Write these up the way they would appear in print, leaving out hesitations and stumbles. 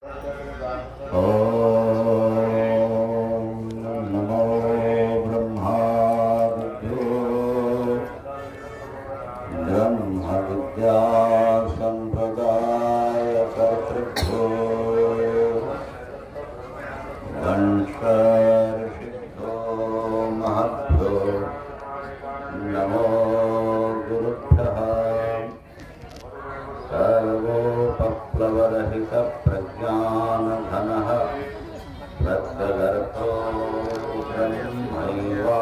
नमो ब्रह्मादिभ्यो ब्रह्म विद्या संप्रदाय कर्तृभ्यो वंशर्षिभ्यो महद्भ्यो नमो गुरुभ्यः। सर्वोपप्लवरहित प्रज्ञानघनः प्रत्यगर्थो ब्रह्मैवाहमस्मि।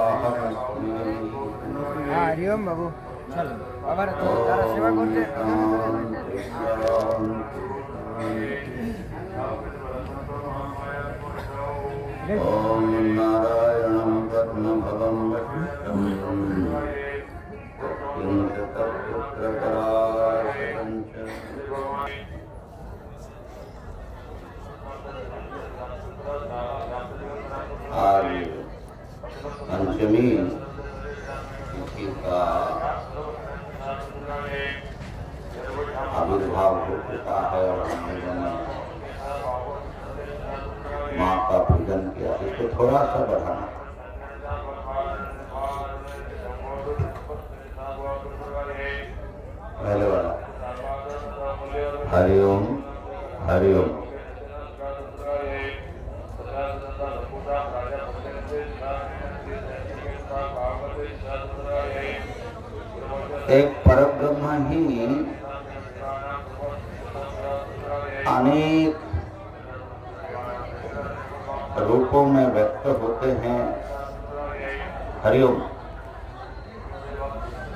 हरि ओम बाबू चल आবার তো তারা সেবা করতে ओम नारायणं पद्मभवं वशिष्ठं आज पंचमी तिथि का आविर्भाव हो चुका है और हमने माँ का पूजन किया। इसको थोड़ा सा बढ़ाना। पहले वाला हरिओम हरिओम। एक परब्रह्म ही अनेक रूपों में व्यक्त होते हैं। हरिओम।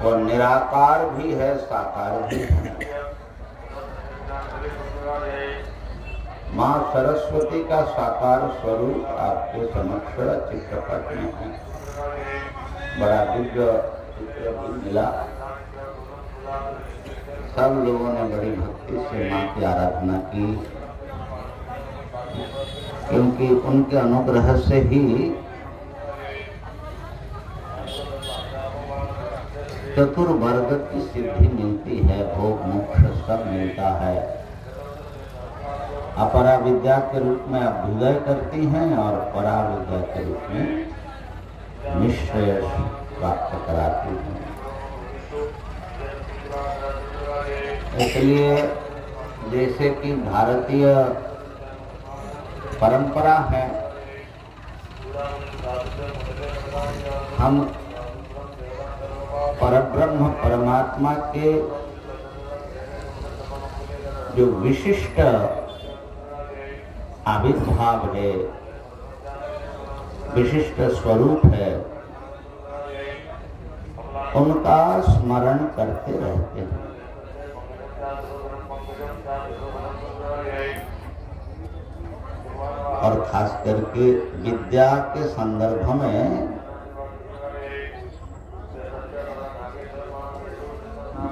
और निराकार भी है, साकार भी है। माँ सरस्वती का साकार स्वरूप आपके समक्ष चित्रपट में है। बड़ा दिव्य चित्र भी मिला। सब लोगों ने बड़ी भक्ति से माँ की आराधना की, क्योंकि उनके अनुग्रह से ही चतुर्वर्ग की सिद्धि मिलती है, भोग मोक्ष सब मिलता है। अपरा विद्या के रूप में अभ्युदय करती हैं और परा विद्या के रूप में निश्चय प्राप्त कराती हैं। इसलिए जैसे कि भारतीय परंपरा है, हम परब्रह्म परमात्मा के जो विशिष्ट आविर्भाव है, विशिष्ट स्वरूप है, उनका स्मरण करते रहते हैं। और खास करके विद्या के संदर्भ में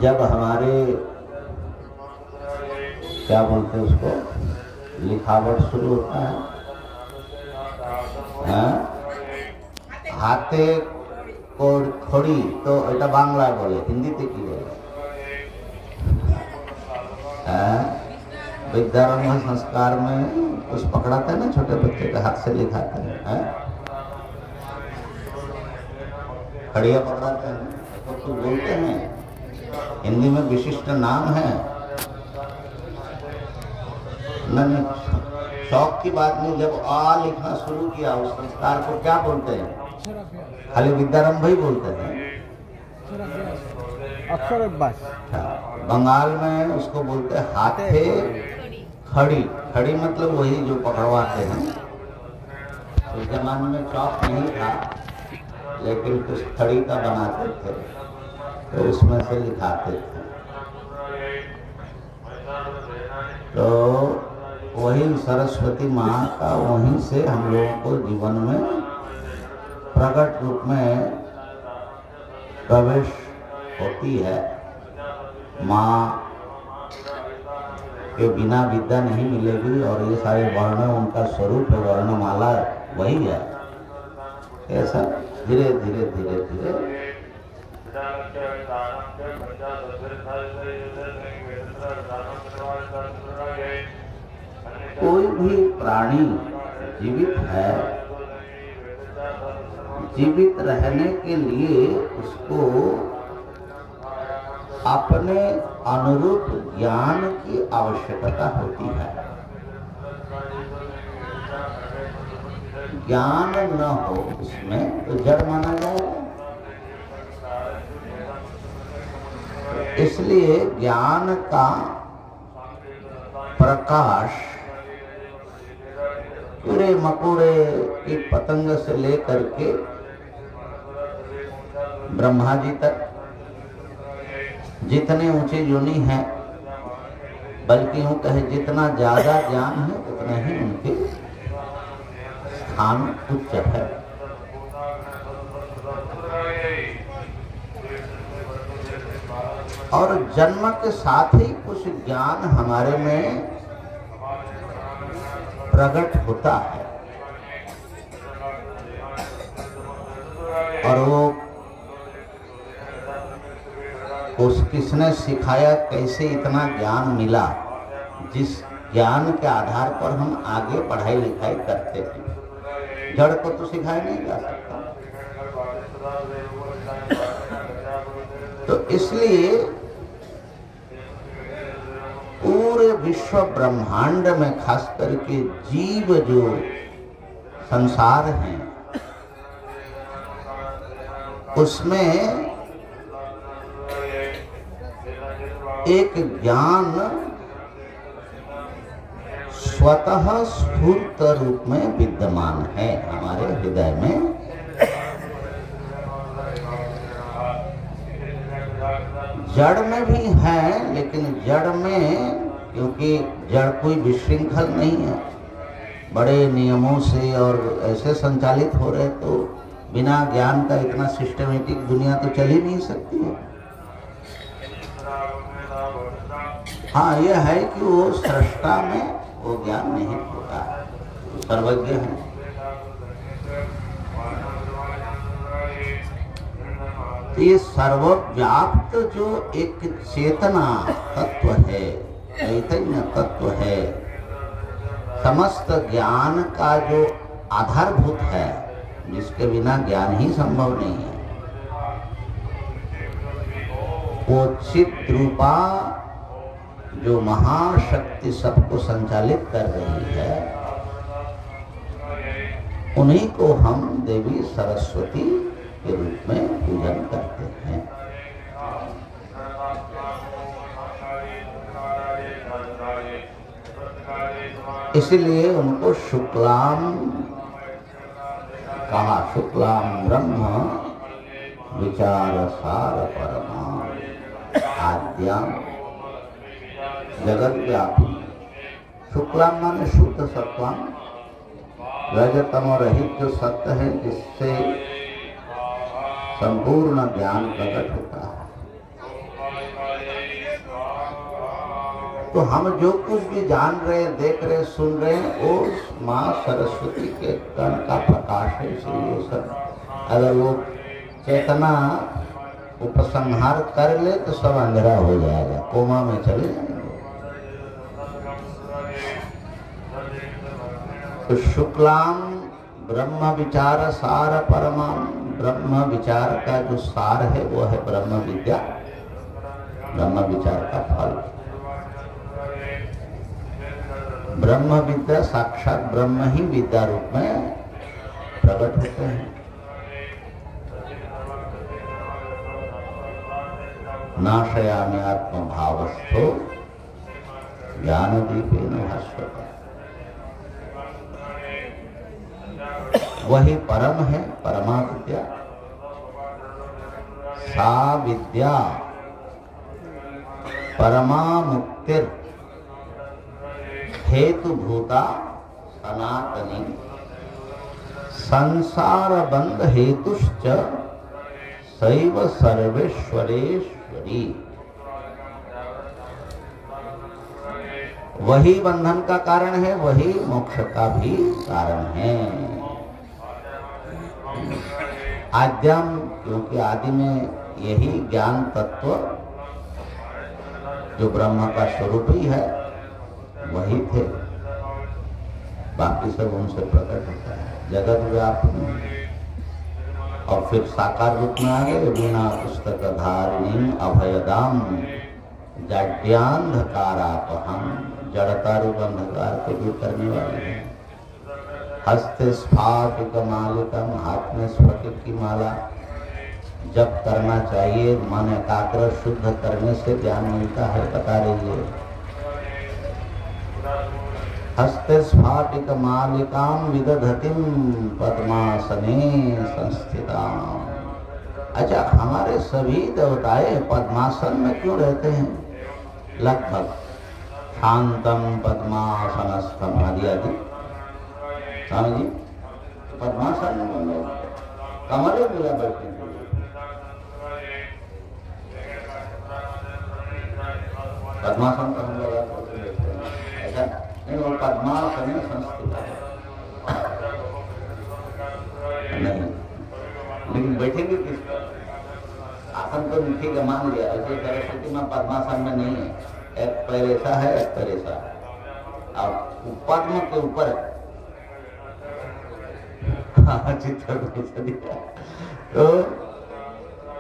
जब हमारे क्या बोलते हैं उसको, लिखावट शुरू होता है, हाथे को खड़ी, तो এটা বাংলায় বলে, হিন্দিতে কি বলে? विद्यारंभ संस्कार में कुछ पकड़ाते हैं ना, छोटे बच्चे के हाथ से लिखाते हैं, खड़िया पकड़ाते हैं, तो बोलते हैं। हिंदी में विशिष्ट नाम है। नहीं, शौक की बात नहीं। जब आ लिखना शुरू किया उस संस्कार को क्या बोलते हैं? खाली विद्यारंभ ही बोलते हैं, अक्षर अभ्यास। बंगाल में उसको बोलते हैं हाथे खड़ी। खड़ी मतलब वही जो पकड़वाते हैं। उस जमाने में चौक नहीं था, लेकिन कुछ खड़ी का बनाते थे, तो उसमें से लिखाते थे। तो वही सरस्वती माँ का वहीं से हम लोगों को जीवन में प्रकट रूप में प्रवेश होती है। माँ के बिना विद्या नहीं मिलेगी, और ये सारे वर्ण उनका स्वरूप है, वर्णमाला वही है। ऐसा धीरे धीरे धीरे धीरे कोई भी प्राणी जीवित है, जीवित रहने के लिए उसको अपने अनुरूप ज्ञान की आवश्यकता होती है। ज्ञान न हो उसमें तो जड़ माना जाएगा। इसलिए ज्ञान का प्रकाश कीड़े मकोड़े की पतंग से लेकर के ब्रह्मा जी तक जितने ऊंचे योनि हैं, बल्कि यूं कहे जितना ज्यादा ज्ञान है उतना ही उनके स्थान उच्च है। और जन्म के साथ ही कुछ ज्ञान हमारे में प्रकट होता है, और वो किसने सिखाया, कैसे इतना ज्ञान मिला, जिस ज्ञान के आधार पर हम आगे पढ़ाई लिखाई करते हैं। जड़ को तो सिखाया नहीं जा सकता। तो इसलिए पूरे विश्व ब्रह्मांड में खास करके जीव जो संसार हैं उसमें एक ज्ञान स्वतः स्फूर्त रूप में विद्यमान है हमारे हृदय में। जड़ में भी है, लेकिन जड़ में क्योंकि जड़ कोई विशृंखल नहीं है, बड़े नियमों से और ऐसे संचालित हो रहे, तो बिना ज्ञान का इतना सिस्टमेटिक दुनिया तो चल ही नहीं सकती है। हाँ, यह है कि वो सृष्टा में वो ज्ञान नहीं होता, वो सर्वज्ञ है। तो ये सर्वव्याप्त जो एक चेतना तत्व है, चैतन्य तत्व है, समस्त ज्ञान का जो आधारभूत है, जिसके बिना ज्ञान ही संभव नहीं है, वो चित रूपा जो महाशक्ति सबको संचालित कर रही है, उन्हीं को हम देवी सरस्वती के रूप में पूजन करते हैं। इसलिए उनको शुक्लाम कहा, शुक्लाम ब्रह्म विचार सार परमा आद्याम जगत व्यापी। शुक्लाम माने शुद्ध सत्वाम, रजतम रहित जो सत्य है, जिससे संपूर्ण ज्ञान प्रकट होता है। तो हम जो कुछ भी जान रहे, देख रहे, सुन रहे हैं, वो माँ सरस्वती के कण का प्रकाश है। इसलिए सब अगर वो चेतना उपसंहार कर ले तो सब अंधेरा हो जाएगा, कोमा में चले जाएंगे। तो शुक्लाम ब्रह्म विचार सार परमाम, ब्रह्म विचार का जो सार है वो है ब्रह्म विद्या, ब्रह्म विचार का फल। ब्रह्म विद्या साक्षात ब्रह्म ही विद्या रूप में प्रकट होते हैं। नाशयामि आत्म भावस्थो ज्ञान दीपेन भास्वत। वही परम है, परमा विद्या। सा विद्या परमा मुक्तिर हेतु भूता सनातनी संसार बंध हेतुश्च सैव सर्वेश्वरेश्वरी। वही बंधन का कारण है, वही मोक्ष का भी कारण है। आद्यम, क्योंकि आदि में यही ज्ञान तत्व जो ब्रह्म का स्वरूप ही है, वही थे। बाकी सब उनसे प्रकट होता है। जगत व्यापी और फिर साकार रूप में आ गए। बिना पुस्तक धारिणी अभयदाम जाड्यांधकारापहम, जड़ता रूप अंधकार को दूर करने वाले हैं। हस्ते स्फाटिक मालिकम, हाथ में स्फटिक की माला। जब करना चाहिए, मन एकाग्र शुद्ध करने से ज्ञान मिलता है, बता रही है। हस्ते स्फाटिक मालिकाम विदधतिम पद्मासने संस्थिताम। अच्छा, हमारे सभी देवताएं पद्मासन में क्यों रहते हैं? लगभग शांतम पद्मासनस्थम आदि आदि। स्वामी जी पद्मासन में कमरे मिला बैठने के लिए। पद्मासन का हम लोग ऐसा नहीं, वो पद्मासन में संस्थित है नहीं, लेकिन बैठेंगे किस पर? आसन तो ठीक है, मान लिया। ऐसे सरस्वती में पद्मासन में नहीं है, एक पैर ऐसा है, एक पैर ऐसा है, और पद्म के ऊपर चित्र तो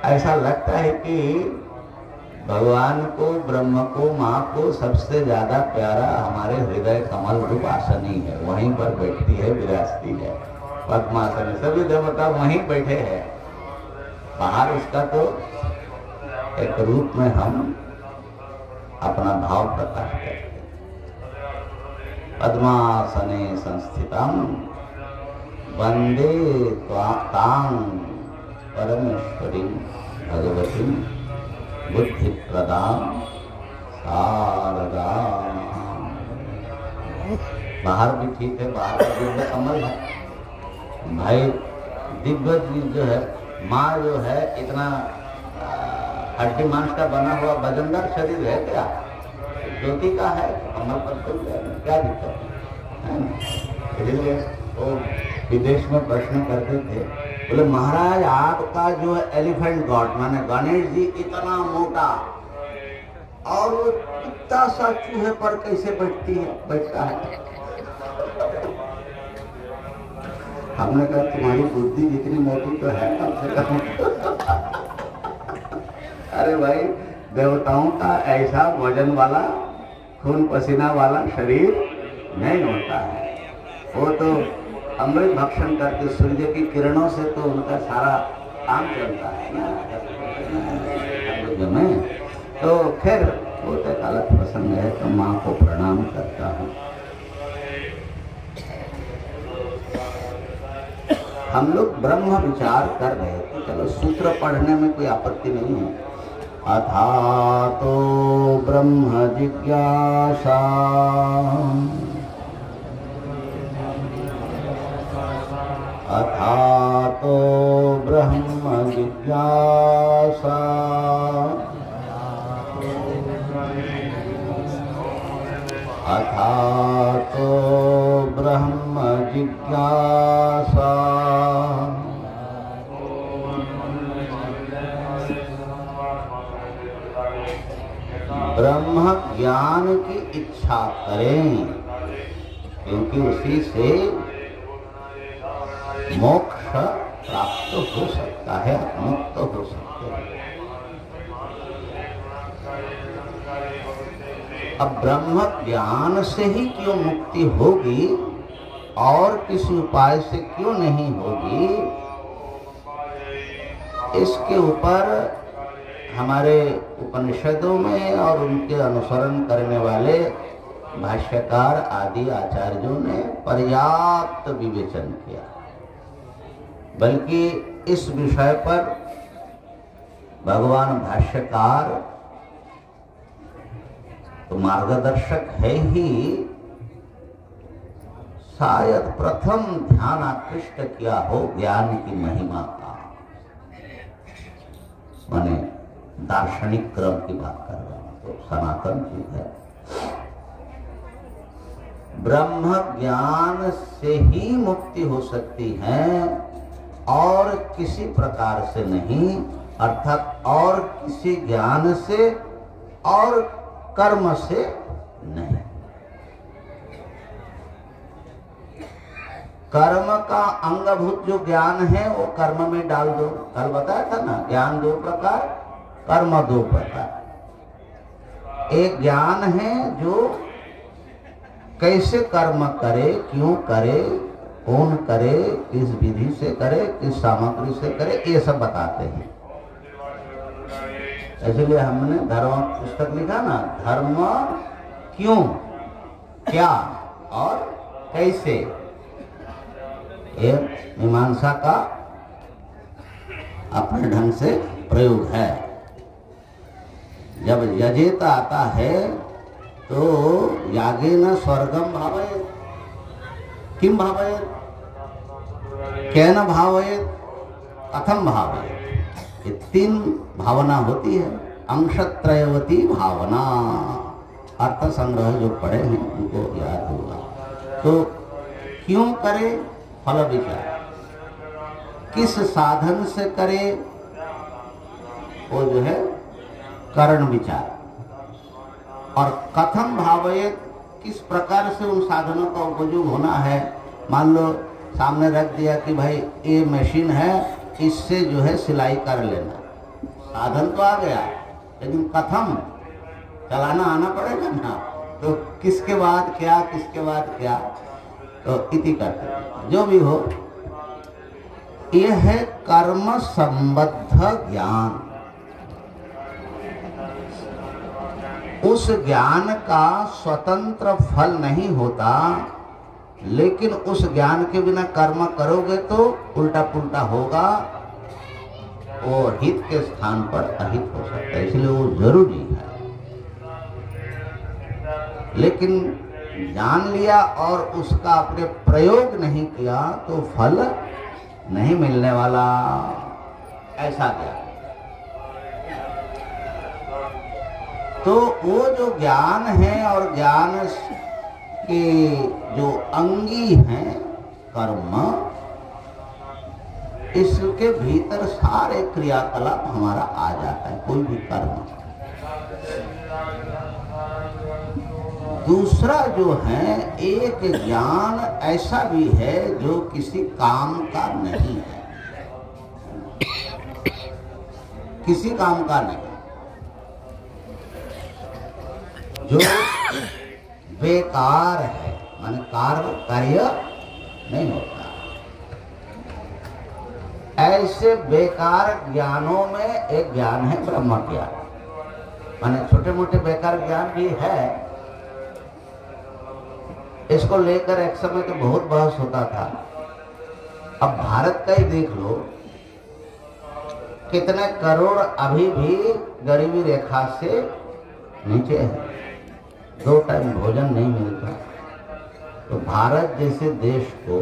ऐसा लगता है कि भगवान को, ब्रह्म को, माँ को सबसे ज्यादा प्यारा हमारे हृदय कमल रूप आसन ही है। वहीं पर बैठती है, विराजती है पद्मासन। सभी देवता वहीं बैठे हैं। बाहर उसका तो एक रूप में हम अपना भाव प्रकाश करते हैं। पद्मासने संस्थितम वंदे तां परमेश्वरी भगवती बुद्धि प्रदान शारदाम। बाहर भी ठीक है, बाहर का दिव्य कमल है भाई। दिव्य चीज जो है, माँ जो है, इतना हड्डी मांस का बना हुआ वजनदार शरीर है क्या? ज्योति का है, कमल पर खुल जाएगा, क्या दिक्कत है? इसलिए वो विदेश में प्रश्न करते थे, बोले महाराज आपका जो है एलिफेंट गॉड माने गणेश जी इतना मोटा और वो इतना सा चूहे पर कैसे बैठता है? हमने कहा तुम्हारी बुद्धि जितनी मोटी तो है कम से कम। अरे भाई, देवताओं का ऐसा वजन वाला, खून पसीना वाला शरीर नहीं होता है। वो तो अमृत भक्षण करके सूर्य की किरणों से तो उनका सारा काम चलता है ना में। तो खैर वो तो अलग प्रसंग है, तो माँ को प्रणाम करता हूँ। हम लोग ब्रह्म विचार कर रहे थे, चलो सूत्र पढ़ने में कोई आपत्ति नहीं है। अथा तो ब्रह्म जिज्ञासा अथा तो ब्रह्म जिज्ञासा अथा तो ब्रह्म जिज्ञासा ब्रह्म ज्ञान की इच्छा करें, क्योंकि उसी से मोक्ष प्राप्त हो सकता है, मुक्त हो सकते हैं। अब ब्रह्म ज्ञान से ही क्यों मुक्ति होगी और किसी उपाय से क्यों नहीं होगी, इसके ऊपर हमारे उपनिषदों में और उनके अनुसरण करने वाले भाष्यकार आदि आचार्यों ने पर्याप्त विवेचन किया। बल्कि इस विषय पर भगवान भाष्यकार तो मार्गदर्शक है ही, शायद प्रथम ध्यान आकृष्ट किया हो ज्ञान की महिमा का। माने दार्शनिक क्रम की बात कर रहा हूं, तो सनातन चीज है। ब्रह्म ज्ञान से ही मुक्ति हो सकती है और किसी प्रकार से नहीं, अर्थात और किसी ज्ञान से और कर्म से नहीं। कर्म का अंगभूत जो ज्ञान है वो कर्म में डाल दो। कल बताया था ना, ज्ञान 2 प्रकार, कर्म 2 प्रकार। एक ज्ञान है जो कैसे कर्म करे, क्यों करे, कौन करे, किस विधि से करे, किस सामग्री से करे, ये सब बताते हैं। इसलिए हमने धर्म पुस्तक लिखा ना, धर्म क्यों, क्या और कैसे, ये मीमांसा का अपने ढंग से प्रयोग है। जब यजेत आता है तो यागेन स्वर्गम भावयेत, किम भावयेत, केन भावयेत, कथम भावयेत, ये 3 भावना होती है। अंशत्रयवती भावना, अर्थ संग्रह जो पढ़े हैं उनको याद होगा। तो क्यों करे, फल विचार, किस साधन से करे, वो जो है करण विचार, और कथम भावयेत, किस प्रकार से उन साधनों का उपयोग होना है। मान लो सामने रख दिया कि भाई ये मशीन है, इससे जो है सिलाई कर लेना, साधन तो आ गया, लेकिन कथम चलाना आना पड़ेगा ना। तो किसके बाद क्या, किसके बाद क्या, तो इति करते हैं। जो भी हो, यह है कर्म संबद्ध ज्ञान। उस ज्ञान का स्वतंत्र फल नहीं होता, लेकिन उस ज्ञान के बिना कर्म करोगे तो उल्टा पुल्टा होगा, वो हित के स्थान पर अहित हो सकता है, इसलिए वो जरूरी है। लेकिन जान लिया और उसका अपने प्रयोग नहीं किया तो फल नहीं मिलने वाला, ऐसा ज्ञान। तो वो जो ज्ञान है और ज्ञान के जो अंगी हैं कर्म, इसके भीतर सारे क्रियाकलाप हमारा आ जाता है, कोई भी कर्म। दूसरा जो है, एक ज्ञान ऐसा भी है जो किसी काम का नहीं है, किसी काम का नहीं, जो बेकार है, माने कार्य नहीं होता। ऐसे बेकार ज्ञानों में एक ज्ञान है ब्रह्म ज्ञान। माने छोटे मोटे बेकार ज्ञान भी है, इसको लेकर एक समय तो बहुत बहस होता था। अब भारत का ही देख लो, कितने करोड़ अभी भी गरीबी रेखा से नीचे है, 2 टाइम भोजन नहीं मिलता। तो भारत जैसे देश को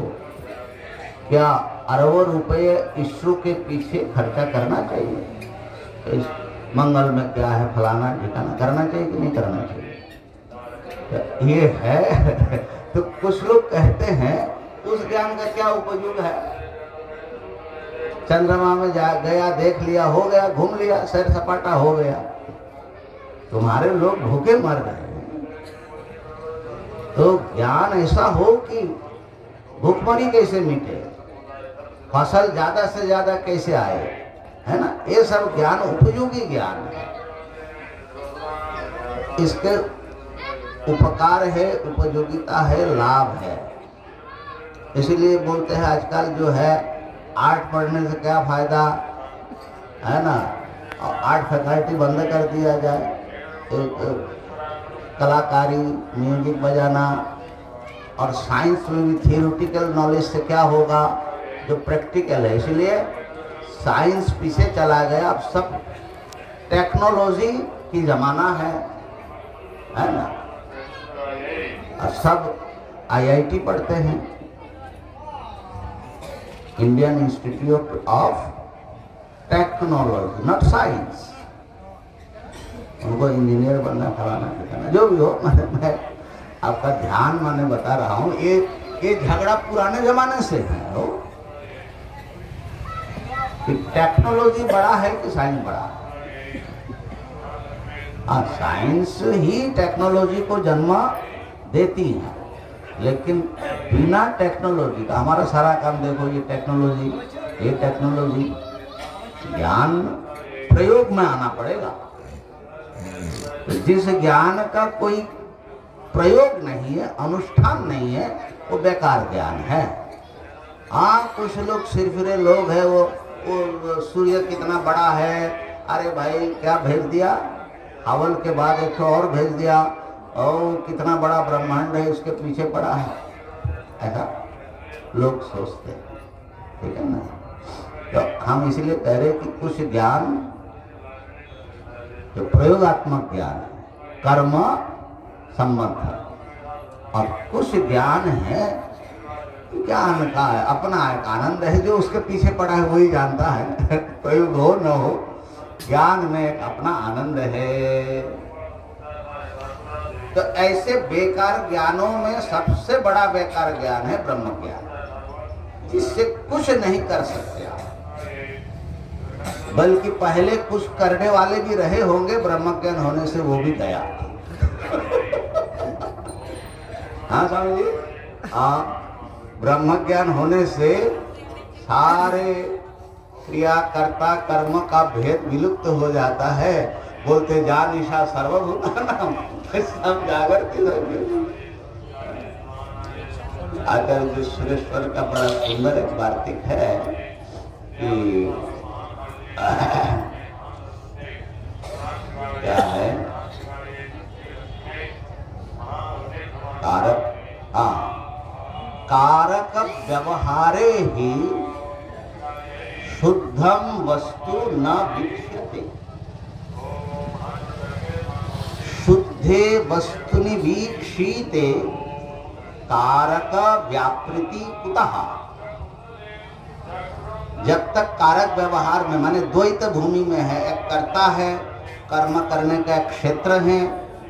क्या अरबों रुपए इसरो के पीछे खर्चा करना चाहिए? तो इस मंगल में क्या है, फलाना ठिकाना, करना चाहिए कि नहीं करना चाहिए? तो ये है। तो कुछ लोग कहते हैं उस ज्ञान का क्या उपयोग है? चंद्रमा में जा गया, देख लिया, हो गया, घूम लिया, सैर सपाटा हो गया, तुम्हारे लोग भूखे मर गए। तो ज्ञान ऐसा हो कि भूखमरी कैसे मिटे, फसल ज्यादा से ज्यादा कैसे आए, है ना, ये सब ज्ञान उपयोगी ज्ञान है। इसके उपकार है, उपयोगिता है, लाभ है। इसीलिए बोलते हैं आजकल जो है आर्ट पढ़ने से क्या फायदा, है ना, और आर्ट फैकल्टी बंद कर दिया जाए, एक कलाकारी, म्यूजिक बजाना, और साइंस में भी थियोरेटिकल नॉलेज से क्या होगा, जो प्रैक्टिकल है। इसलिए साइंस पीछे चला गया, अब सब टेक्नोलॉजी की जमाना है ना। अब सब IIT पढ़ते हैं, Indian institute of technology, not science. उनको इंजीनियर बनना, फलाना ठिकाना, जो भी हो। मैं आपका ध्यान माने बता रहा हूँ, ये झगड़ा पुराने जमाने से है हो कि टेक्नोलॉजी बड़ा है कि साइंस बड़ा है। साइंस ही टेक्नोलॉजी को जन्म देती है। लेकिन बिना टेक्नोलॉजी का हमारा सारा काम देखो, ये टेक्नोलॉजी ज्ञान प्रयोग में आना पड़ेगा। जिस ज्ञान का कोई प्रयोग नहीं है, अनुष्ठान नहीं है, वो बेकार ज्ञान है। हाँ, कुछ लोग सिरफिरे लोग हैं, वो सूर्य कितना बड़ा है, अरे भाई क्या भेज दिया, हवन के बाद एक और भेज दिया, और कितना बड़ा ब्रह्मांड है इसके पीछे पड़ा है, ऐसा लोग सोचते हैं, ठीक है ना। तो हम इसलिए कह रहे कि कुछ ज्ञान जो प्रयोगात्मक ज्ञान है, कर्म संबंध है, और कुछ ज्ञान है ज्ञान का है, अपना एक आनंद है, जो उसके पीछे पड़ा है वही जानता है, प्रयोग हो न हो, ज्ञान में एक अपना आनंद है। तो ऐसे बेकार ज्ञानों में सबसे बड़ा बेकार ज्ञान है ब्रह्म ज्ञान, जिससे कुछ नहीं कर सकते आप, बल्कि पहले कुछ करने वाले भी रहे होंगे, ब्रह्म ज्ञान होने से वो भी गया। हाँ स्वामी जी, हाँ, ब्रह्म ज्ञान होने से सारे क्रियाकर्ता कर्म का भेद विलुप्त हो जाता है। बोलते जान ईशा सर्वभूतानां सब जागृति। आचार्य सुरेश्वर का बड़ा सुंदर एक वार्तिक है कि क्या है, कारक व्यवहारे ही शुद्धम वस्तु न वीक्ष्यते, शुद्धे वस्तुनि वीक्षीते कारक व्यापृति कुतः। जब तक कारक व्यवहार में, माने द्वैत भूमि में है, एक कर्ता है, कर्म करने का एक क्षेत्र है,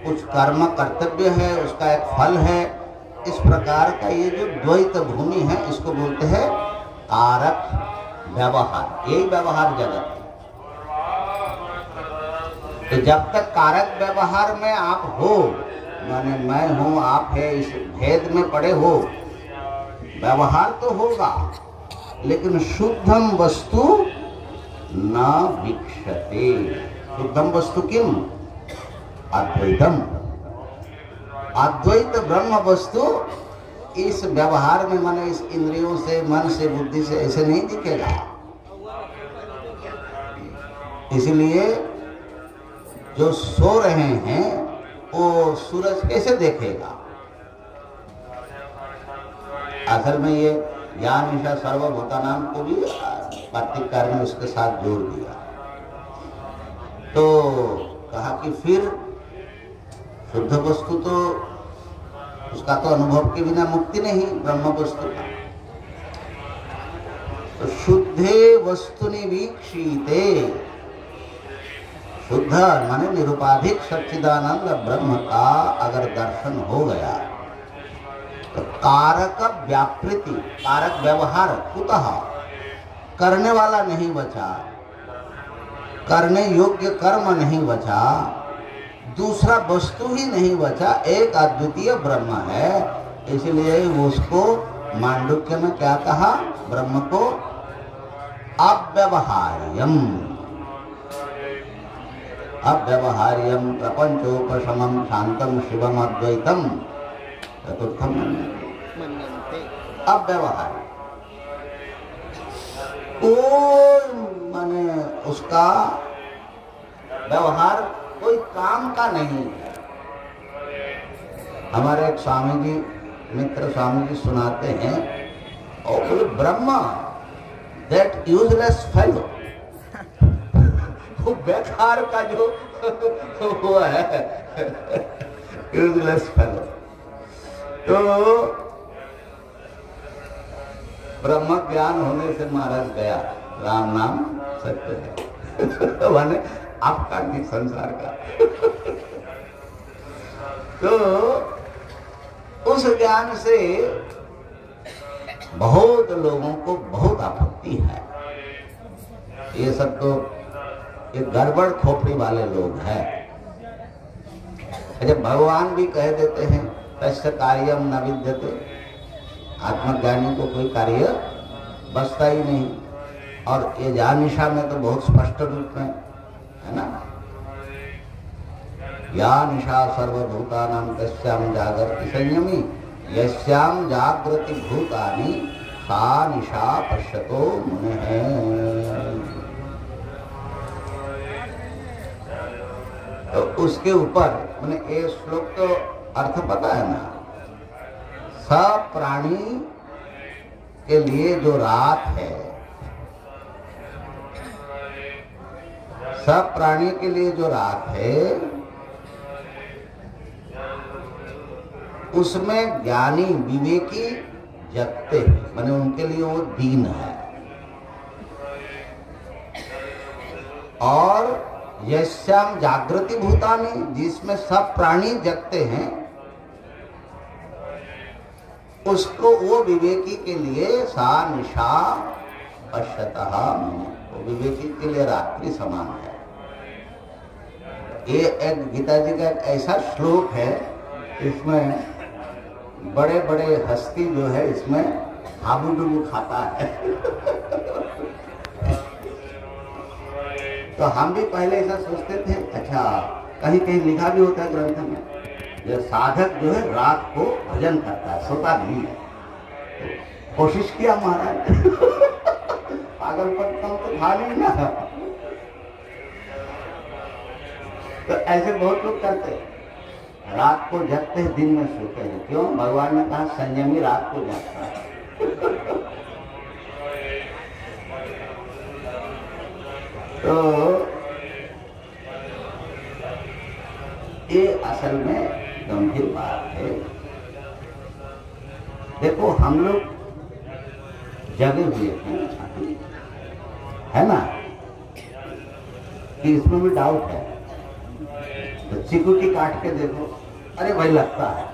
कुछ कर्म कर्तव्य है, उसका एक फल है, इस प्रकार का ये जो द्वैत भूमि है, इसको बोलते हैं कारक व्यवहार। यही व्यवहार जगत है। तो जब तक कारक व्यवहार में आप हो, माने मैं हूं आप है, इस भेद में पड़े हो, व्यवहार तो होगा, लेकिन शुद्धम वस्तु न वीक्षते। शुद्धम वस्तु किम? अद्वैतम। अद्वैत ब्रह्म वस्तु इस व्यवहार में, माने इस इंद्रियों से, मन से, बुद्धि से ऐसे नहीं दिखेगा। इसलिए जो सो रहे हैं वो सूरज कैसे देखेगा? असल में ये ज्ञान ईशा सर्वभूतानां को भी वार्तिककार ने उसके साथ जोड़ दिया। तो कहा कि फिर शुद्ध वस्तु तो उसका तो अनुभव के बिना मुक्ति नहीं, ब्रह्म वस्तु का। तो शुद्धे वस्तुनि वीक्षीते, शुद्ध माने निरुपाधिक सच्चिदानंद ब्रह्म का अगर दर्शन हो गया तो कारक व्यापृति, कारक व्यवहार कुतः, करने वाला नहीं बचा, करने योग्य कर्म नहीं बचा, दूसरा वस्तु ही नहीं बचा, एक अद्वितीय ब्रह्म है। इसलिए उसको मांडुक्य में क्या कहा? ब्रह्म को अव्यवहार्यम, अव्यवहार्यम प्रपंचोपशमम शांतम शिवम अद्वैतम चतुर्थम मन्यन्ते। अव्यवहार्य कोई माने उसका व्यवहार कोई काम का नहीं है। हमारे एक स्वामी जी, मित्र स्वामी जी सुनाते हैं, और बोले ब्रह्मा दैट यूजलेस फेलो, वो बेकार का जो वो है यूजलेस फेलो। तो ब्रह्म ज्ञान होने से महाराज गया, राम नाम सत्य है माने आपका भी संसार का। तो उस ज्ञान से बहुत लोगों को बहुत आपत्ति है। ये सब तो ये गड़बड़ खोपड़ी वाले लोग हैं। जब भगवान भी कह देते हैं तस्य कार्यम न विद्यते, आत्मज्ञानी को कोई कार्य बचता ही नहीं। और ये जानिशा में तो बहुत स्पष्ट रूप में है ना, या निशा सर्वभूतानां तस्यां जागर्ति संयमी यस्यां जागृति भूतानि सा निशा पश्यतो मुनिः। तो उसके ऊपर मैंने ये श्लोक तो अर्थ पता है ना, सब प्राणी के लिए जो रात है, सब प्राणी के लिए जो रात है, उसमें ज्ञानी विवेकी जगते हैं, माने उनके लिए वो दीन है। और यस्याम जागृति भूतानि, जिसमें सब प्राणी जगते हैं, उसको वो विवेकी के लिए सा निशा पश्यतः, वो विवेकी के लिए रात्रि समान है। ये एक गीता जी का एक ऐसा श्लोक है, इसमें बड़े बड़े हस्ती जो है इसमें हाबुडुबु खाता है। तो हम भी पहले ऐसा सोचते थे, अच्छा कहीं कहीं लिखा भी होता है ग्रंथ में, ये साधक जो है रात को भजन करता है, सोता नहीं है। तो कोशिश किया महाराज, पागलपन तो था नहीं ना। तो ऐसे बहुत लोग करते हैं, रात को जगते हैं, दिन में सोते हैं। क्यों? भगवान ने कहा संयमी रात को जागता है। तो ये असल में गंभीर बात है। देखो हम लोग जगे हुए हैं, है ना, कि इसमें भी डाउट है। तो चिकुटी काट के देखो, अरे भाई लगता है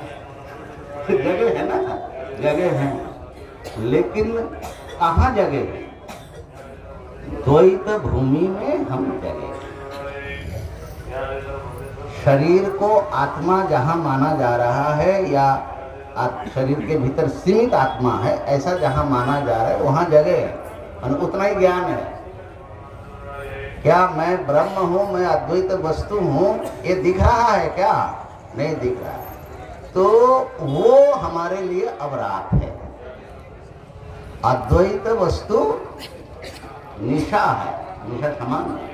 जगह है ना, जगह है, लेकिन कहाँ जगह है? द्वैत भूमि में हम जगह। शरीर को आत्मा जहाँ माना जा रहा है, या शरीर के भीतर सीमित आत्मा है ऐसा जहाँ माना जा रहा है, वहाँ जगह है, उतना ही ज्ञान है। क्या मैं ब्रह्म हूँ, मैं अद्वैत वस्तु हूँ, ये दिख रहा है क्या? नहीं दिख रहा है। तो वो हमारे लिए अवरात है। अद्वैत वस्तु निशा है, निशा समान है।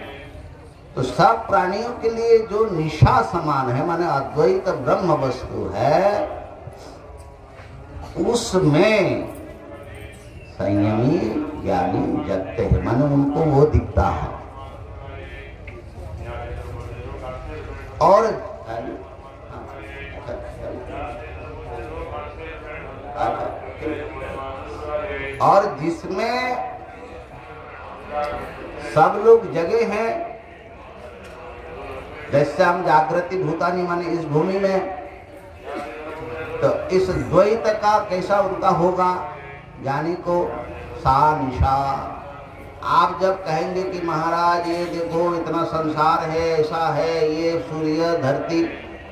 तो सब प्राणियों के लिए जो निशा समान है, माने अद्वैत ब्रह्म वस्तु है, उसमें संयमी ज्ञानी जगते हैं, माने उनको वो दिखता है। और जिसमें सब लोग जगे हैं, जैसे हम जागृति भूतानी माने इस भूमि में, तो इस द्वैत का कैसा उनका होगा ज्ञानी को? सा निशा। आप जब कहेंगे कि महाराज ये देखो इतना संसार है, ऐसा है, ये सूर्य धरती,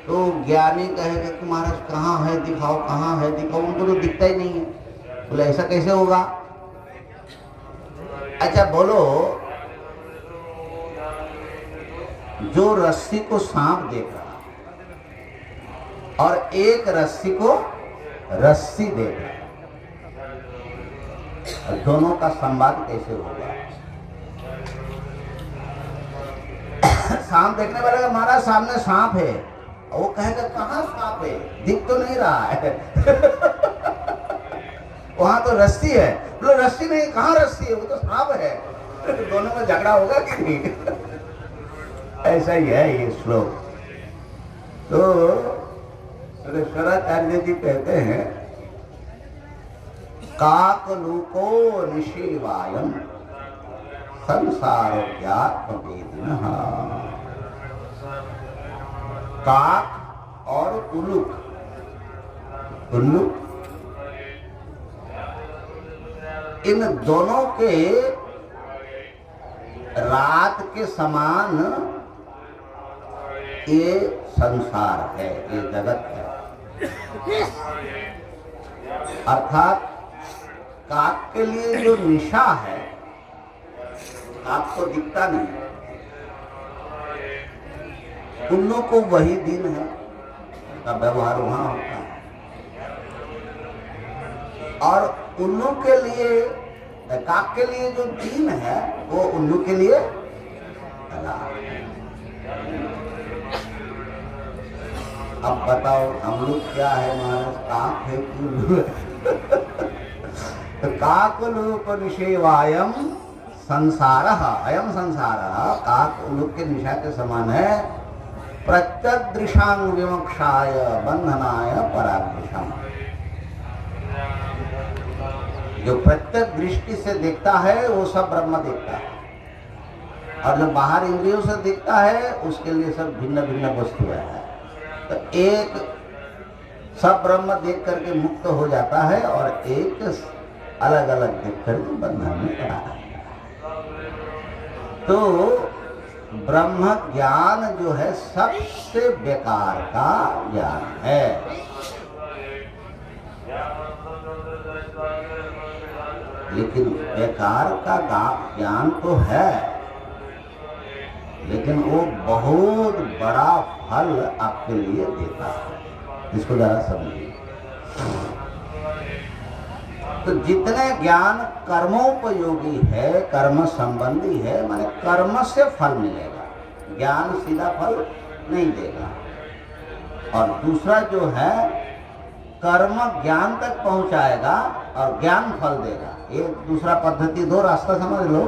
तो ज्ञानी कहेगा कि महाराज कहाँ है दिखाओ, कहाँ है दिखाओ, उनको तो दिखता ही नहीं है। बोले ऐसा कैसे होगा? अच्छा बोलो, जो रस्सी को सांप देख रहा और एक रस्सी को रस्सी देख रहा, दोनों का संवाद कैसे होगा? सांप देखने वाला का महाराज सामने सांप है, और वो कहेगा कहाँ सांप है, दिख तो नहीं रहा है। वहां तो रस्सी है, बोलो रस्सी नहीं, कहाँ रस्सी है, वो तो सांप है। दोनों में झगड़ा होगा कि नहीं? ऐसा ही है ये श्लोक। तो शंकराचार्य जी कहते हैं, काकलूको निशीवायम संसारोऽध्यात्मवेदिनः। काक और उल्लूक, उल्लूक, इन दोनों के रात के समान ये संसार है, ये जगत है। अर्थात काक के लिए जो निशा है, आपको दिखता नहीं, उल्लू को वही दिन है का व्यवहार वहां होता है। और उल्लू के लिए, काक के लिए जो दिन है वो उल्लू के लिए रात। अब बताओ हम लोग क्या है महाराज, काक है कि उल्लू है? तो काक उल्लू को निषेवायम संसार, अयम संसार, काक उल्लू के निशा के समान है। प्रत्यदृशांग विमोक्षाय बंधनाय परादृशम, जो प्रत्यक्ष दृष्टि से देखता है वो सब ब्रह्म देखता है, और जो बाहर इंद्रियों से दिखता है उसके लिए सब भिन्न भिन्न वस्तुएं हैं। तो एक सब ब्रह्म देख करके मुक्त हो जाता है और एक अलग अलग देख करके बंधन में पड़ा रहता है। तो ब्रह्म ज्ञान जो है सबसे बेकार का ज्ञान है। लेकिन बेकार का ज्ञान तो है, लेकिन वो बहुत बड़ा फल आपके लिए देता है। इसको जरा समझिए। तो जितने ज्ञान कर्मोपयोगी है, कर्म संबंधी है, माने कर्म से फल मिलेगा, ज्ञान सीधा फल नहीं देगा। और दूसरा जो है कर्म ज्ञान तक पहुंचाएगा और ज्ञान फल देगा। ये दूसरा पद्धति, दो रास्ता समझ लो।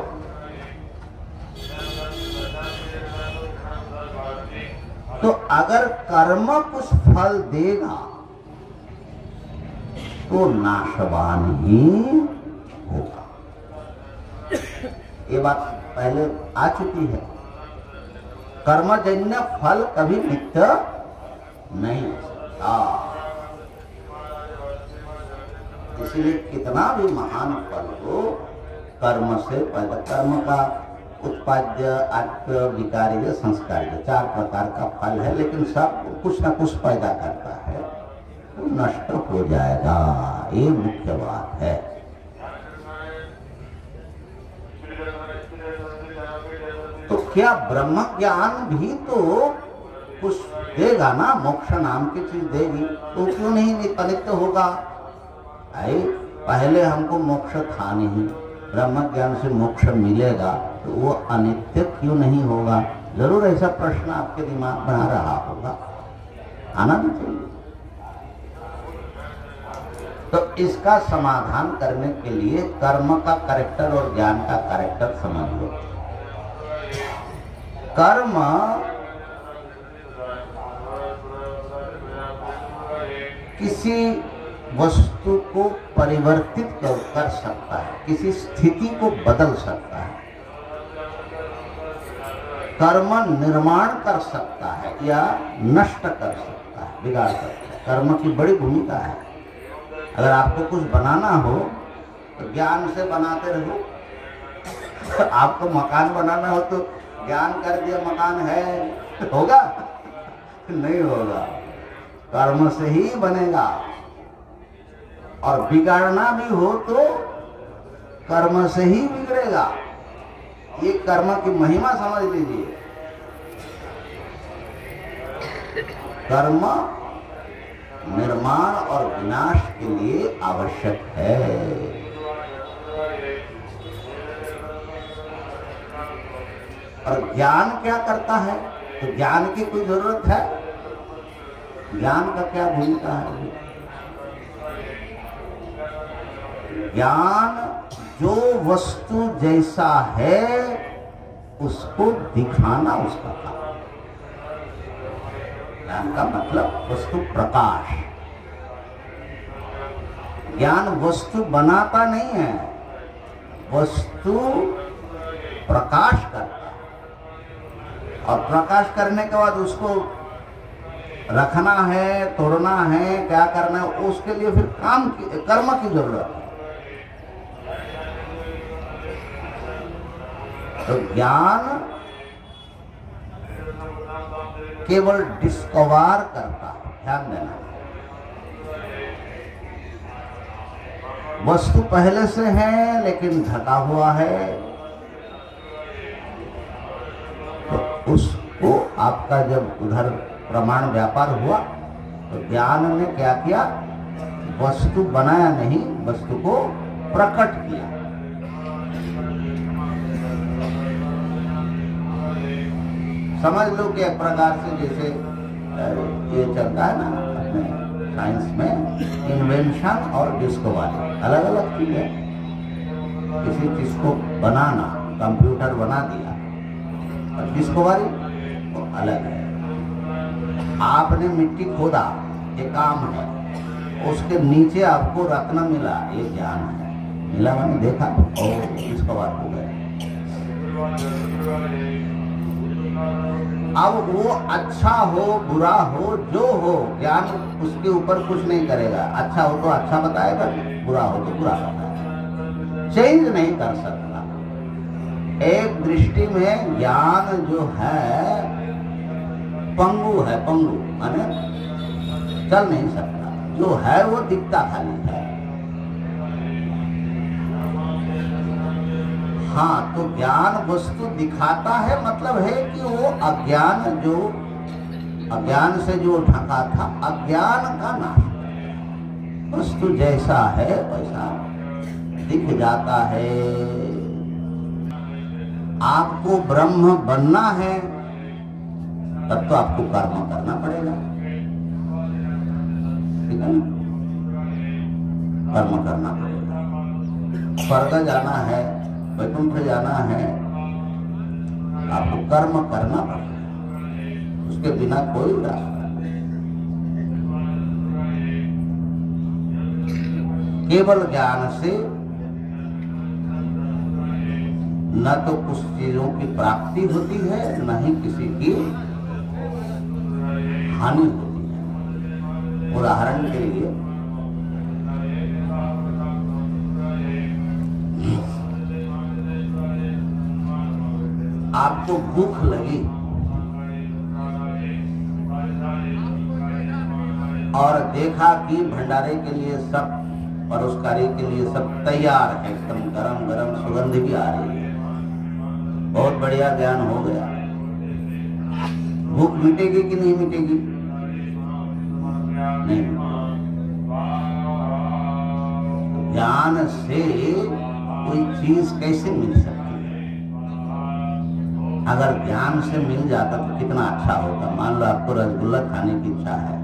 तो अगर कर्म कुछ फल देगा तो नाशवान ही होगा। ये बात पहले आ चुकी है। कर्मजन्य फल कभी नित्य नहीं हो सकता। इसलिए कितना भी महान फल हो, कर्म से पैदा, कर्म का उत्पाद्य, आत्म्य, विकार्य, संस्कार्य, 4 प्रकार का फल है, लेकिन सब कुछ न कुछ पैदा करता है, तो नष्ट हो जाएगा। ये मुख्य बात है। तो क्या ब्रह्म ज्ञान भी तो कुछ देगा ना, मोक्ष नाम की चीज देगी, तो क्यों नहीं अनित्य होगा? आई पहले हमको मोक्ष था नहीं, ब्रह्म ज्ञान से मोक्ष मिलेगा, तो वो अनित्य क्यों नहीं होगा? जरूर ऐसा प्रश्न आपके दिमाग बना रहा होगा, आना भी चाहिए। तो इसका समाधान करने के लिए कर्म का कैरेक्टर और ज्ञान का कैरेक्टर समझ लो। कर्म किसी वस्तु को परिवर्तित कर सकता है, किसी स्थिति को बदल सकता है, कर्म निर्माण कर सकता है या नष्ट कर सकता है, बिगाड़ सकता है। कर्म की बड़ी भूमिका है। अगर आपको कुछ बनाना हो तो ज्ञान से बनाते रहो। आपको मकान बनाना हो तो ज्ञान कर दिया मकान है, होगा? नहीं होगा, कर्म से ही बनेगा। और बिगाड़ना भी हो तो कर्म से ही बिगड़ेगा। ये कर्म की महिमा समझ लीजिए। कर्म निर्माण और विनाश के लिए आवश्यक है। और ज्ञान क्या करता है? तो ज्ञान की कोई जरूरत है? ज्ञान का क्या भूमिका है? ज्ञान जो वस्तु जैसा है उसको दिखाना उसका काम। ज्ञान का मतलब वस्तु प्रकाश। ज्ञान वस्तु बनाता नहीं है, वस्तु प्रकाश करता है। और प्रकाश करने के बाद उसको रखना है, तोड़ना है, क्या करना है, उसके लिए फिर कर्म की जरूरत है। तो ज्ञान केवल डिस्कवर करता है, ध्यान देना। वस्तु पहले से है लेकिन ढका हुआ है, तो उसको आपका जब उधर प्रमाण व्यापार हुआ तो ज्ञान ने क्या किया, वस्तु बनाया नहीं, वस्तु को प्रकट किया। समझ लो कि एक प्रकार से जैसे ये चलता है ना अपने साइंस में, इन्वेंशन और डिस्कवरी अलग अलग चीज है। किसी चीज को बनाना, कंप्यूटर बना दिया, और डिस्कवरी तो अलग है। आपने मिट्टी खोदा, ये काम है, उसके नीचे आपको रत्न मिला, ये ज्ञान है। मिला मैंने देखा और डिस्कवर हो गए। अब वो अच्छा हो बुरा हो जो हो, ज्ञान उसके ऊपर कुछ नहीं करेगा। अच्छा हो तो अच्छा बताएगा, बुरा हो तो बुरा बताएगा, चेंज नहीं कर सकता। एक दृष्टि में ज्ञान जो है पंगु है, पंगु माने चल नहीं सकता, जो है वो दिखता खाली है। हाँ, तो ज्ञान वस्तु दिखाता है, मतलब है कि वो अज्ञान, जो अज्ञान से जो ढका था, अज्ञान का नाश करता। वस्तु जैसा है वैसा दिख जाता है। आपको ब्रह्म बनना है तब तो आपको कर्म करना पड़ेगा, ठीक है ना? कर्म करना पड़ेगा। स्वर्ग जाना है, वैकुंठ जाना है, आपको कर्म करना पड़ेगा, उसके बिना कोई रास्ता नहीं। केवल ज्ञान से न तो कुछ चीजों की प्राप्ति होती है, न ही किसी की हानि होती है। उदाहरण के लिए आपको भूख लगी और देखा कि भंडारे के लिए सब, परोसकारी के लिए सब तैयार है, एकदम गरम गरम सुगंध भी आ रही है, बहुत बढ़िया ज्ञान हो गया। भूख मिटेगी कि नहीं मिटेगी? नहीं। ज्ञान से कोई चीज कैसे मिल सकती? अगर ज्ञान से मिल जाता तो कितना अच्छा होता। मान लो आपको रसगुल्ला खाने की इच्छा है,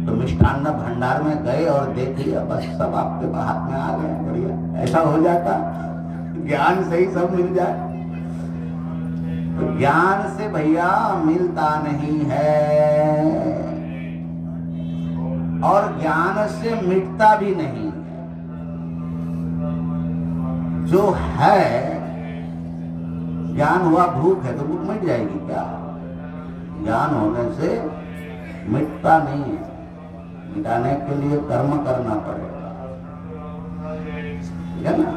तो मिष्ठान्न भंडार में गए और देख लिया, बस सब आपके हाथ में आ गए, बढ़िया। ऐसा हो जाता, ज्ञान से ही सब मिल जाए। तो ज्ञान से भैया मिलता नहीं है, और ज्ञान से मिटता भी नहीं है। जो है, ज्ञान हुआ, भूख है तो भूख मिट जाएगी क्या? ज्ञान होने से मिटता नहीं है, मिटाने के लिए कर्म करना पड़ेगा, ठीक है ना?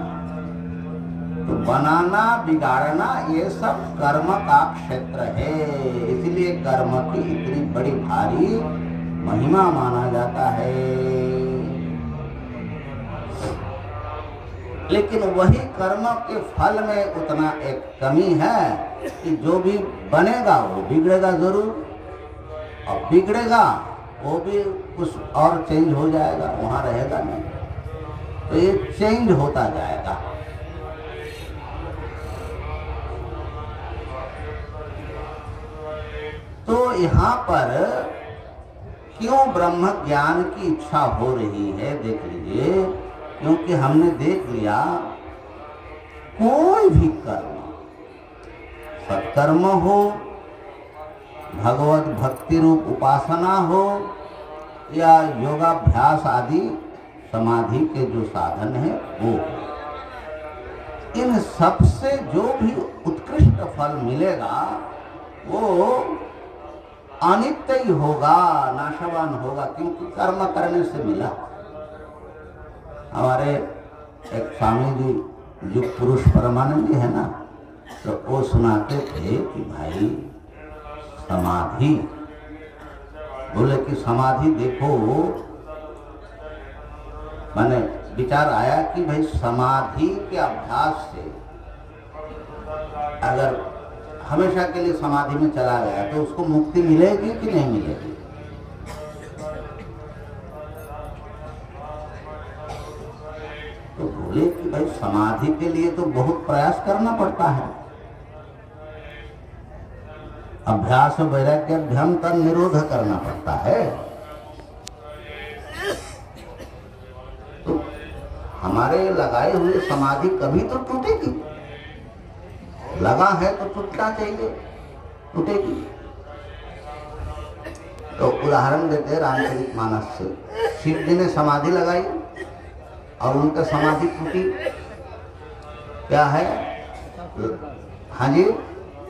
तो बनाना बिगाड़ना ये सब कर्म का क्षेत्र है, इसलिए कर्म की इतनी बड़ी भारी महिमा माना जाता है। लेकिन वही कर्म के फल में उतना एक कमी है कि जो भी बनेगा वो बिगड़ेगा जरूर, और बिगड़ेगा वो भी कुछ और चेंज हो जाएगा, वहां रहेगा नहीं। तो ये चेंज होता जाएगा। तो यहाँ पर क्यों ब्रह्म ज्ञान की इच्छा हो रही है, देख लीजिए। क्योंकि हमने देख लिया कोई भी कर्म, सत्कर्म हो, भगवत भक्ति रूप उपासना हो, या योगाभ्यास आदि समाधि के जो साधन है वो, इन सब से जो भी उत्कृष्ट फल मिलेगा वो अनित्य ही होगा, नाशवान होगा, क्योंकि कर्म करने से मिला। हमारे एक स्वामी जी युग पुरुष परमानंद जी है ना, तो वो सुनाते थे कि भाई समाधि, बोले कि समाधि देखो मैंने विचार आया कि भाई समाधि के अभ्यास से अगर हमेशा के लिए समाधि में चला गया तो उसको मुक्ति मिलेगी कि नहीं मिलेगी? तो बोले कि भाई समाधि के लिए तो बहुत प्रयास करना पड़ता है। अभ्यास वैराग्याभ्याम का निरोध करना पड़ता है। तो हमारे लगाए हुए समाधि कभी तो टूटेगी, लगा है तो टूटना चाहिए, टूटेगी। तो उदाहरण देते हैं रामचरितमानस से। शिव जी ने समाधि लगाई और उनका समाधि टूटी। क्या है? हाँ जी,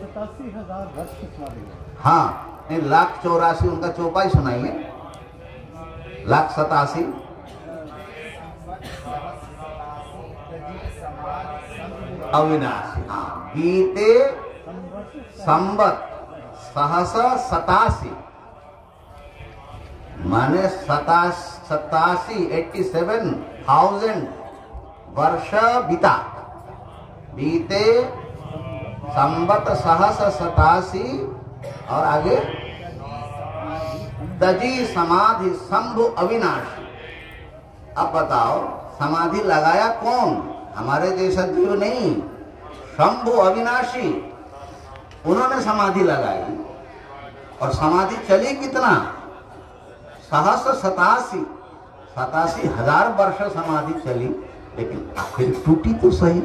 87,000 वर्ष की समाधि। हाँ, 1,84,000 उनका चौपाई सुनाइए। 1,87,000 अविनाशी। हाँ, बीते संवत सहस 87 माने 87,000 वर्ष बीता। बीते संवत सहस 87 और आगे तजी समाधि शंभु अविनाशी। अब बताओ समाधि लगाया कौन? हमारे जैसा जीव नहीं, शंभु अविनाशी। उन्होंने समाधि लगाई और समाधि चली कितना? सहस 87,000 वर्ष समाधि चली, लेकिन आखिर टूटी तो सही।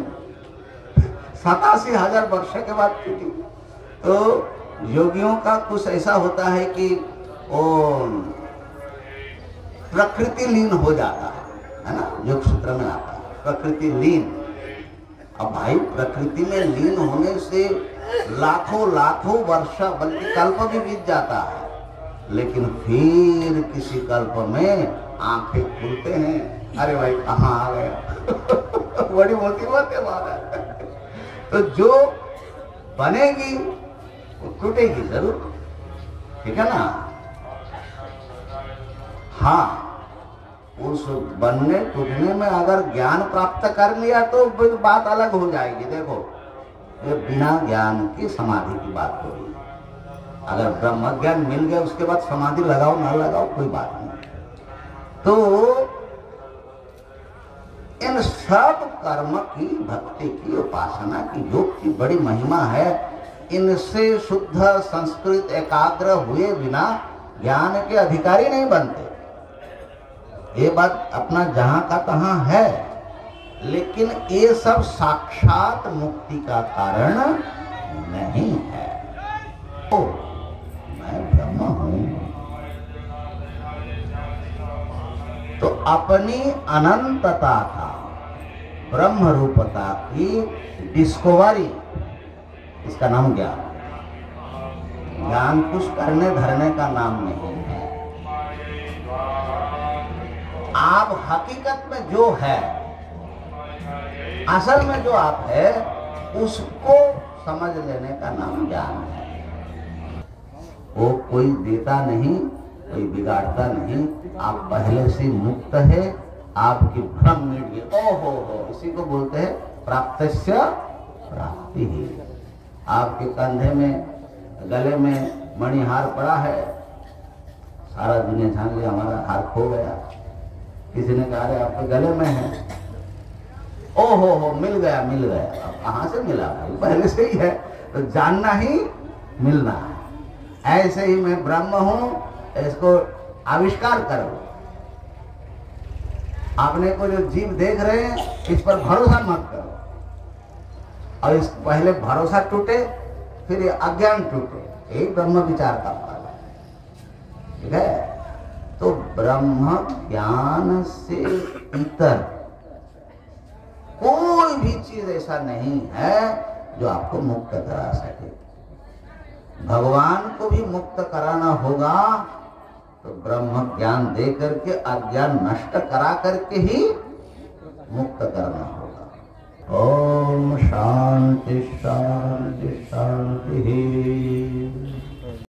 87,000 वर्ष के बाद टूटी। तो योगियों का कुछ ऐसा होता है कि वो प्रकृति लीन हो जाता है ना, योग सूत्र में आता है प्रकृति लीन। अब भाई प्रकृति में लीन होने से लाखों वर्ष बल्कि कल्प भी बीत जाता है, लेकिन फिर किसी कल्प में आंखें खुलते हैं, अरे भाई कहाँ आ गया। बड़ी मोटी बात है महाराज। तो जो बनेगी वो टूटेगी जरूर, ठीक है ना। हाँ, उस बनने टूटने में अगर ज्ञान प्राप्त कर लिया तो बात अलग हो जाएगी। देखो, ये बिना ज्ञान की समाधि की बात हो रही है। अगर ब्रह्म ज्ञान मिल गया उसके बाद समाधि लगाओ ना लगाओ कोई बात नहीं। तो इन सब कर्म की, भक्ति की, उपासना की, योग की बड़ी महिमा है। इनसे शुद्ध संस्कृत एकाग्र हुए बिना ज्ञान के अधिकारी नहीं बनते। ये बात अपना जहां का तहां है, लेकिन ये सब साक्षात मुक्ति का कारण नहीं है। ओ, मैं ब्रह्म हूं। तो अपनी अनंतता का, ब्रह्म रूपता की डिस्कवरी, इसका नाम ज्ञान। ज्ञान कुछ करने धरने का नाम नहीं है। आप हकीकत में जो है, असल में जो आप है, उसको समझ लेने का नाम ज्ञान है। वो कोई देता नहीं, कोई बिगाड़ता नहीं। आप पहले से मुक्त है, आपकी भ्रम मिट गई। ओहो हो, इसी को बोलते हैं प्राप्तस्य प्राप्ति ही। आपके कंधे में, गले में मणिहार पड़ा है, सारा दुनिया जान लिया हमारा हार खो गया। किसी ने कहा अरे आपके गले में है, ओहो हो, मिल गया मिल गया। अब कहाँ से मिला भाई? पहले से ही है, तो जानना ही मिलना है। ऐसे ही मैं ब्रह्म हूं, इसको आविष्कार करो। आपने को जो जीव देख रहे हैं, इस पर भरोसा मत करो। और इस पहले भरोसा टूटे, फिर ये अज्ञान टूटे, यही ब्रह्म विचार का फल है। ठीक है? तो ब्रह्म ज्ञान से इतर कोई भी चीज ऐसा नहीं है जो आपको मुक्त करा सके। भगवान को भी मुक्त कराना होगा तो ब्रह्म ज्ञान दे करके अज्ञान नष्ट करा करके ही मुक्त करना होगा। ओम शांति शांति शांति।